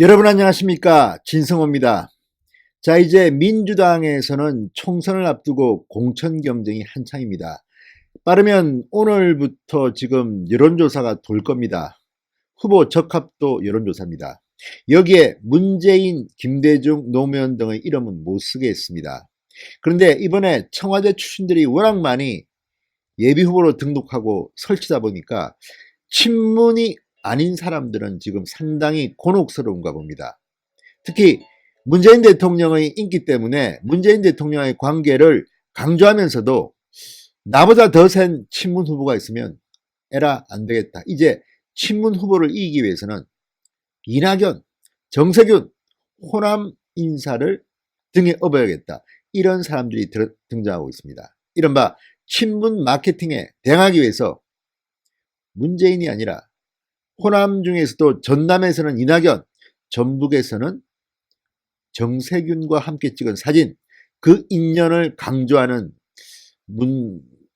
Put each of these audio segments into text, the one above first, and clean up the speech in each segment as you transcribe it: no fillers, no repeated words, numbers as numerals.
여러분 안녕하십니까, 진성호입니다. 자, 이제 민주당에서는 총선을 앞두고 공천 경쟁이 한창입니다. 빠르면 오늘부터 지금 여론조사가 돌 겁니다. 후보 적합도 여론조사입니다. 여기에 문재인, 김대중, 노무현 등의 이름은 못 쓰겠습니다. 그런데 이번에 청와대 출신들이 워낙 많이 예비후보로 등록하고 설치다 보니까 친문이 아닌 사람들은 지금 상당히 곤혹스러운가 봅니다. 특히 문재인 대통령의 인기 때문에 문재인 대통령의 관계를 강조하면서도 나보다 더 센 친문 후보가 있으면 에라 안 되겠다. 이제 친문 후보를 이기기 위해서는 이낙연, 정세균, 호남 인사를 등에 업어야겠다. 이런 사람들이 등장하고 있습니다. 이른바 친문 마케팅에 대응하기 위해서 문재인이 아니라 호남 중에서도 전남에서는 이낙연, 전북에서는 정세균과 함께 찍은 사진, 그 인연을 강조하는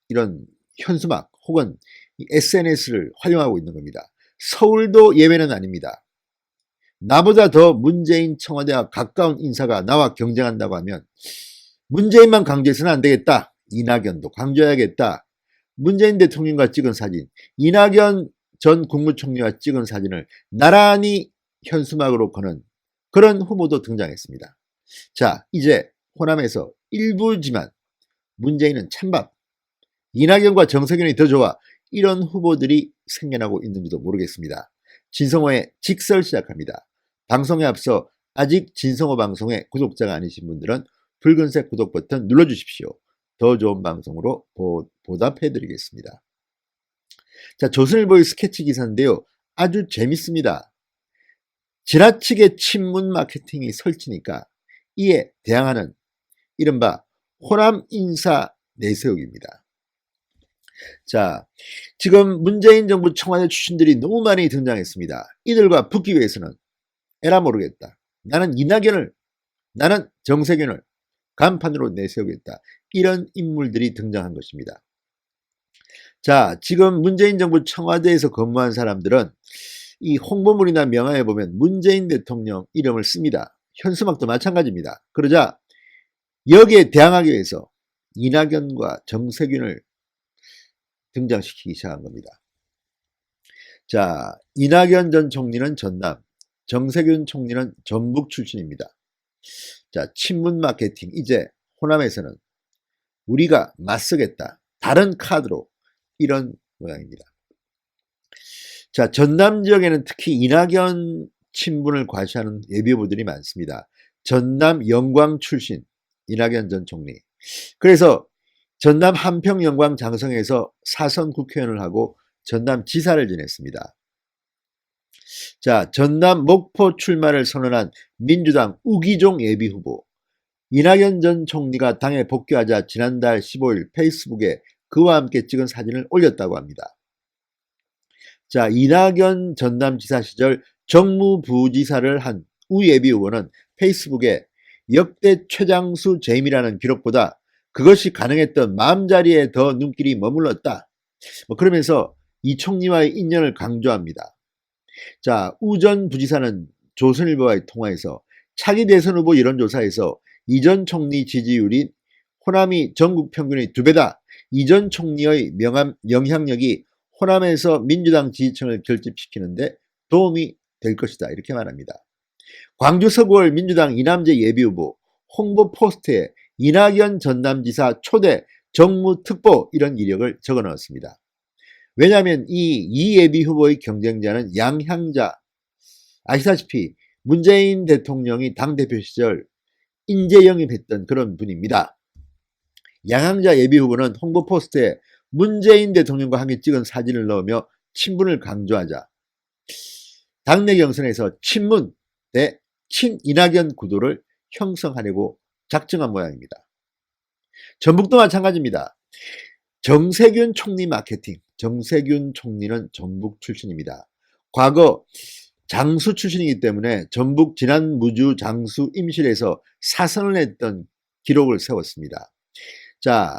이런 현수막 혹은 SNS를 활용하고 있는 겁니다. 서울도 예외는 아닙니다. 나보다 더 문재인 청와대와 가까운 인사가 나와 경쟁한다고 하면 문재인만 강조해서는 안 되겠다. 이낙연도 강조해야겠다. 문재인 대통령과 찍은 사진, 이낙연 전 국무총리와 찍은 사진을 나란히 현수막으로 거는 그런 후보도 등장했습니다. 자, 이제 호남에서 일부지만 문재인은 찬밥, 이낙연과 정세균이 더 좋아, 이런 후보들이 생겨나고 있는지도 모르겠습니다. 진성호의 직설 시작합니다. 방송에 앞서 아직 진성호 방송의 구독자가 아니신 분들은 붉은색 구독 버튼 눌러주십시오. 더 좋은 방송으로 보답해드리겠습니다. 자, 조선일보의 스케치 기사인데요. 아주 재밌습니다. 지나치게 친문 마케팅이 설치니까 이에 대항하는 이른바 호남 인사 내세우기입니다. 자, 지금 문재인 정부 청와대 출신들이 너무 많이 등장했습니다. 이들과 붙기 위해서는 에라 모르겠다. 나는 이낙연을, 나는 정세균을 간판으로 내세우겠다. 이런 인물들이 등장한 것입니다. 자, 지금 문재인 정부 청와대에서 근무한 사람들은 이 홍보물이나 명함에 보면 문재인 대통령 이름을 씁니다. 현수막도 마찬가지입니다. 그러자 여기에 대항하기 위해서 이낙연과 정세균을 등장시키기 시작한 겁니다. 자, 이낙연 전 총리는 전남, 정세균 총리는 전북 출신입니다. 자, 친문 마케팅, 이제 호남에서는 우리가 맞서겠다. 다른 카드로, 이런 모양입니다. 자, 전남 지역에는 특히 이낙연 친분을 과시하는 예비후보들이 많습니다. 전남 영광 출신 이낙연 전 총리. 그래서 전남 한평 영광 장성에서 사선 국회의원을 하고 전남 지사를 지냈습니다. 자, 전남 목포 출마를 선언한 민주당 우기종 예비후보. 이낙연 전 총리가 당에 복귀하자 지난달 15일 페이스북에 그와 함께 찍은 사진을 올렸다고 합니다. 자, 이낙연 전남지사 시절 정무부지사를 한 우 예비후보는 페이스북에 역대 최장수 재임이라는 기록보다 그것이 가능했던 마음자리에 더 눈길이 머물렀다. 그러면서 이 총리와의 인연을 강조합니다. 자, 우 전 부지사는 조선일보와의 통화에서 차기 대선 후보 여론조사에서 이 전 총리 지지율이 호남이 전국 평균의 2배다. 이 전 총리의 영향력이 호남에서 민주당 지지층을 결집시키는데 도움이 될 것이다. 이렇게 말합니다. 광주 서구월 민주당 이남재 예비후보 홍보 포스트에 이낙연 전남지사 초대 정무특보 이런 이력을 적어 넣었습니다. 왜냐하면 이 예비후보의 경쟁자는 양향자, 아시다시피 문재인 대통령이 당대표 시절 인재 영입했던 그런 분입니다. 양향자 예비후보는 홍보 포스트에 문재인 대통령과 함께 찍은 사진을 넣으며 친분을 강조하자 당내 경선에서 친문 대 친이낙연 구도를 형성하려고 작정한 모양입니다. 전북도 마찬가지입니다. 정세균 총리 마케팅. 정세균 총리는 전북 출신입니다. 과거 장수 출신이기 때문에 전북 지난무주 장수 임실에서 사선을 했던 기록을 세웠습니다. 자,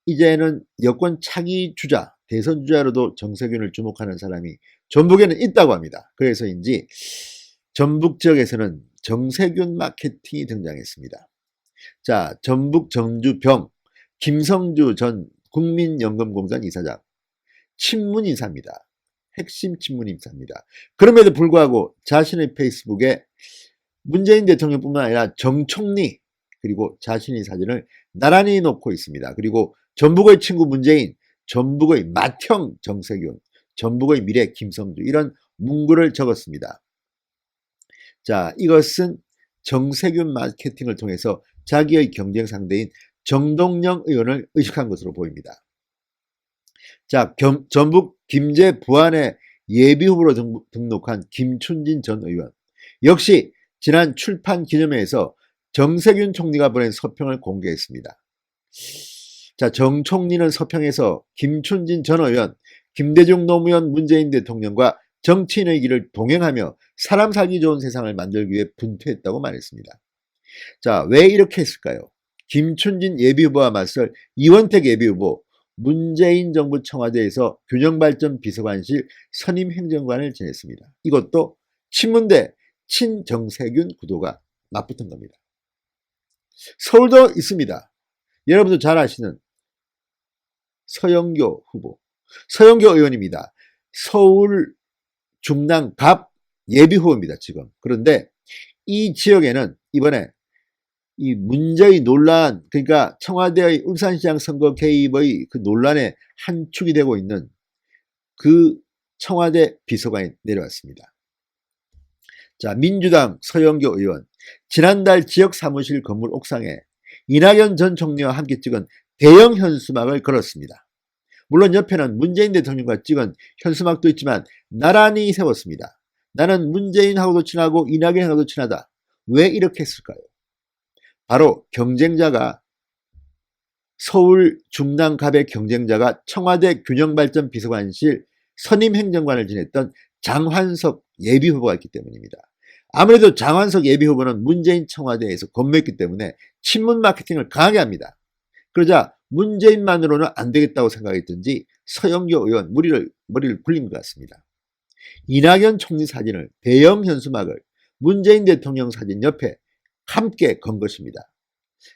이제는 여권 차기 주자, 대선 주자로도 정세균을 주목하는 사람이 전북에는 있다고 합니다. 그래서인지 전북 지역에서는 정세균 마케팅이 등장했습니다. 자, 전북 정주병 김성주 전 국민연금공단 이사장 친문 인사입니다. 핵심 친문 인사입니다. 그럼에도 불구하고 자신의 페이스북에 문재인 대통령뿐만 아니라 정 총리 그리고 자신의 사진을 나란히 놓고 있습니다. 그리고 전북의 친구 문재인, 전북의 맏형 정세균, 전북의 미래 김성주 이런 문구를 적었습니다. 자, 이것은 정세균 마케팅을 통해서 자기의 경쟁 상대인 정동영 의원을 의식한 것으로 보입니다. 자, 전북 김제 부안에 예비후보로 등록한 김춘진 전 의원 역시 지난 출판 기념회에서 정세균 총리가 보낸 서평을 공개했습니다. 자, 정 총리는 서평에서 김춘진 전 의원, 김대중 노무현 문재인 대통령과 정치인의 길을 동행하며 사람 살기 좋은 세상을 만들기 위해 분투했다고 말했습니다. 자, 왜 이렇게 했을까요? 김춘진 예비후보와 맞설 이원택 예비후보, 문재인 정부 청와대에서 균형발전 비서관실 선임 행정관을 지냈습니다. 이것도 친문대 친정세균 구도가 맞붙은 겁니다. 서울도 있습니다. 여러분도 잘 아시는 서영교 후보, 서영교 의원입니다. 서울 중랑 갑 예비후보입니다, 지금. 그런데 이 지역에는 이번에 이 문제의 논란, 그러니까 청와대의 울산시장 선거 개입의 그 논란의 한 축이 되고 있는 그 청와대 비서관이 내려왔습니다. 자, 민주당 서영교 의원, 지난달 지역 사무실 건물 옥상에 이낙연 전 총리와 함께 찍은 대형 현수막을 걸었습니다. 물론 옆에는 문재인 대통령과 찍은 현수막도 있지만 나란히 세웠습니다. 나는 문재인하고도 친하고 이낙연하고도 친하다. 왜 이렇게 했을까요? 바로 경쟁자가 서울 중랑갑의 경쟁자가 청와대 균형발전 비서관실 선임 행정관을 지냈던 장환석 예비후보가 있기 때문입니다. 아무래도 장환석 예비후보는 문재인 청와대에서 근무했기 때문에 친문 마케팅을 강하게 합니다. 그러자 문재인만으로는 안 되겠다고 생각했던지 서영교 의원 머리를 굴린 것 같습니다. 이낙연 총리 사진을 대형 현수막을 문재인 대통령 사진 옆에 함께 건 것입니다.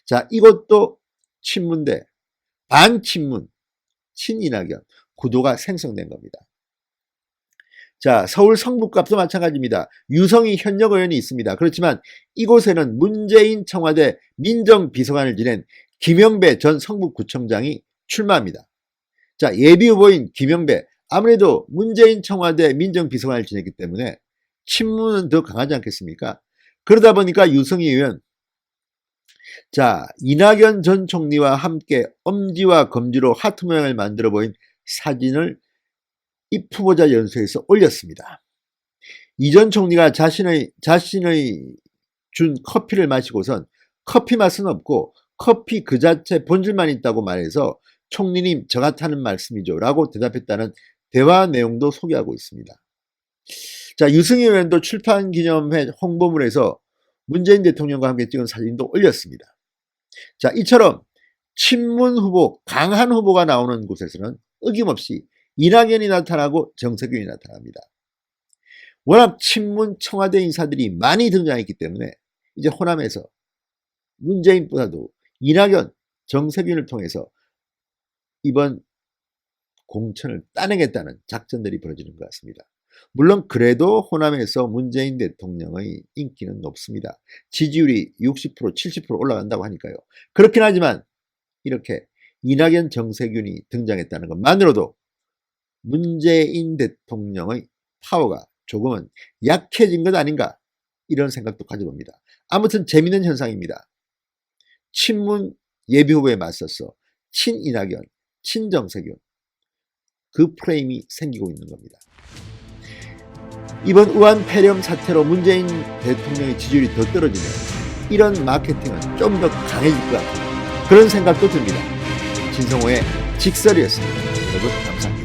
자, 이것도 친문대 반친문 친이낙연 구도가 생성된 겁니다. 자, 서울 성북갑도 마찬가지입니다. 유성희 현역 의원이 있습니다. 그렇지만 이곳에는 문재인 청와대 민정비서관을 지낸 김영배 전 성북구청장이 출마합니다. 자, 예비후보인 김영배, 아무래도 문재인 청와대 민정비서관을 지냈기 때문에 친문은 더 강하지 않겠습니까? 그러다 보니까 유성희 의원, 자, 이낙연 전 총리와 함께 엄지와 검지로 하트 모양을 만들어 보인 사진을 입 후보자 연수에서 올렸습니다. 이 전 총리가 자신의 준 커피를 마시고선 커피 맛은 없고 커피 그 자체 본질만 있다고 말해서 총리님 저 같다는 말씀이죠 라고 대답했다는 대화 내용도 소개하고 있습니다. 자, 유승희 의원도 출판 기념회 홍보물에서 문재인 대통령과 함께 찍은 사진도 올렸습니다. 자, 이처럼 친문 후보, 강한 후보가 나오는 곳에서는 어김없이 이낙연이 나타나고 정세균이 나타납니다. 워낙 친문 청와대 인사들이 많이 등장했기 때문에 이제 호남에서 문재인보다도 이낙연, 정세균을 통해서 이번 공천을 따내겠다는 작전들이 벌어지는 것 같습니다. 물론 그래도 호남에서 문재인 대통령의 인기는 높습니다. 지지율이 60%, 70% 올라간다고 하니까요. 그렇긴 하지만 이렇게 이낙연, 정세균이 등장했다는 것만으로도 문재인 대통령의 파워가 조금은 약해진 것 아닌가 이런 생각도 가져봅니다. 아무튼 재미있는 현상입니다. 친문 예비후보에 맞서서 친이낙연, 친정세균 그 프레임이 생기고 있는 겁니다. 이번 우한 폐렴 사태로 문재인 대통령의 지지율이 더 떨어지면 이런 마케팅은 좀 더 강해질 것 같은 그런 생각도 듭니다. 진성호의 직설이었습니다. 여러분 감사합니다.